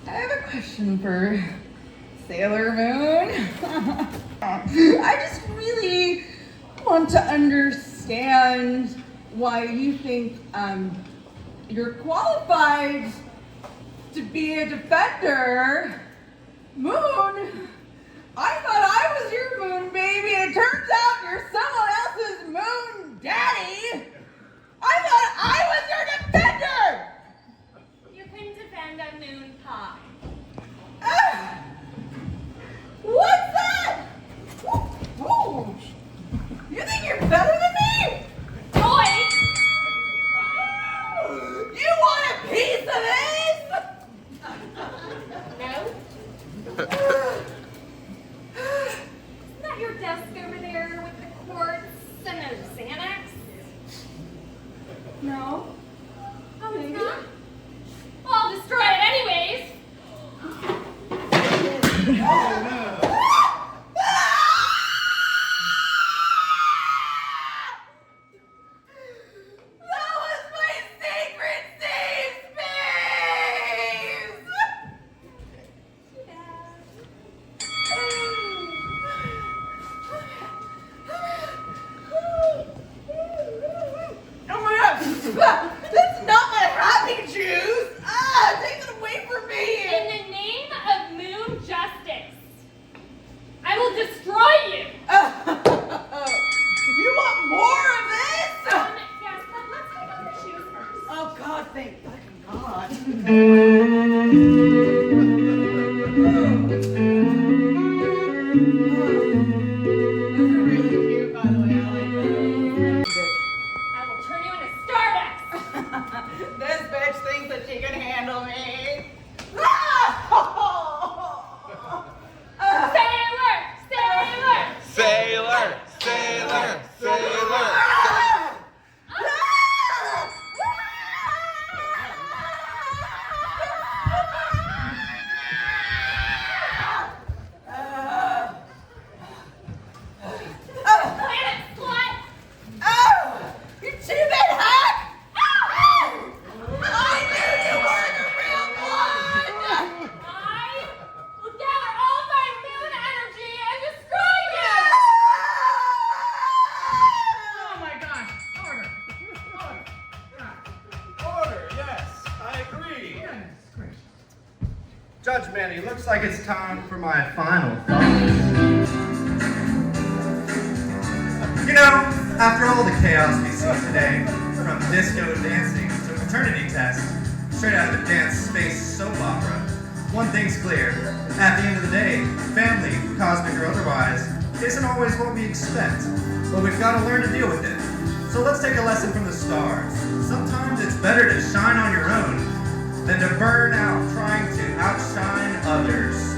I have a question for Sailor Moon. I just really want to understand why you think you're qualified to be a defender. Moon, I thought I was your moon baby, and it turns out you're someone else's moon daddy. I thought I was your defender. You can defend a moon pie. What's that? Ooh. You think you're better than me? Boy! You want a piece of this? No? Isn't that your desk over there with the quartz and the Xanax? No. Oh, it's not? Well, I'll destroy it anyways. That was my sacred safe space! Oh my god! That's not my happy juice! Take it away from me! In the name of moon justice, I will destroy you. You want more of this? Yes, but let's take off your shoes first. Oh god, thank fucking god. Those are really cute, by the way. I like those. I will turn you into Stardust. This bitch thinks that she can handle me. Sailor! Sailor! Sailor, sailor, sailor. Planet slut! You stupid hack! I knew you were the real one! I will gather all my moon energy and destroy you! Oh my gosh! Order! Order, yes, I agree. Goodness gracious. Judge Manny, looks like it's time for my final thoughts. You know, after all the chaos we see today, from disco dancing to fraternity tests, straight out of a dance space soap opera, one thing's clear. At the end of the day, family, cosmic or otherwise, isn't always what we expect, but we've got to learn to deal with it. So let's take a lesson from the stars. Sometimes it's better to shine on your own than to burn out trying to outshine others.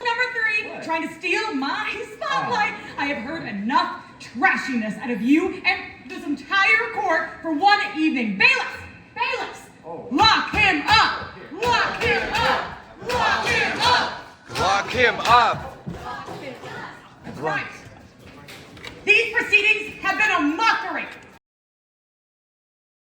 Number 3, trying to steal my spotlight. I have heard enough trashiness out of you and this entire court for one evening. Bailiffs! Bailiffs! Lock him up! Lock him up! Lock him up! Lock him up. That's right. These proceedings have been a mockery.